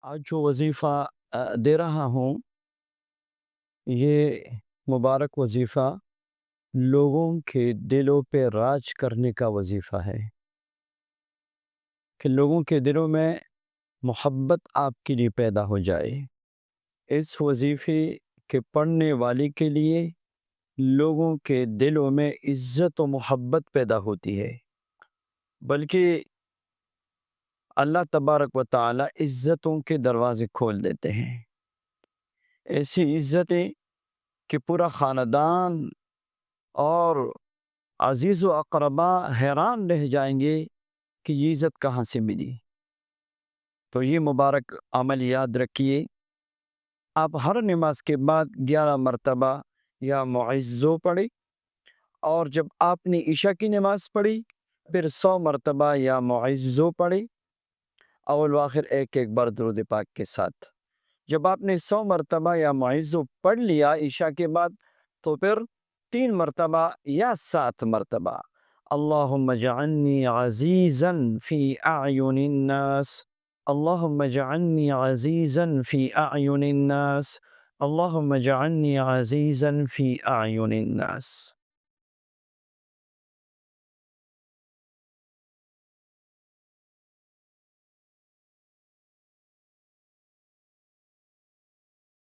آج جو وظیفہ دے رہا ہوں، یہ مبارک وظیفہ لوگوں کے دلوں پہ راج کرنے کا وظیفہ ہے کہ لوگوں کے دلوں میں محبت آپ کے لیے پیدا ہو جائے۔ اس وظیفے کے پڑھنے والے کے لیے لوگوں کے دلوں میں عزت و محبت پیدا ہوتی ہے، بلکہ اللہ تبارک و تعالی عزتوں کے دروازے کھول دیتے ہیں۔ ایسی عزتیں کہ پورا خاندان اور عزیز و اقربا حیران رہ جائیں گے کہ یہ عزت کہاں سے ملی۔ تو یہ مبارک عمل یاد رکھیے، آپ ہر نماز کے بعد 11 مرتبہ یا معزو پڑھیں، اور جب آپ نے عشاء کی نماز پڑھی پھر 100 مرتبہ یا معزو پڑھیں، اول و آخر ایک ایک بار درود پاک کے ساتھ۔ جب آپ نے 100 مرتبہ یا معزو پڑھ لیا عشاء کے بعد، تو پھر 3 مرتبہ یا 7 مرتبہ اللہم اجعلنی عزیزا فی اعین الناس، اللہم اجعلنی عزیزا فی اعین الناس، اللہم اجعلنی عزیزا فی اعین الناس۔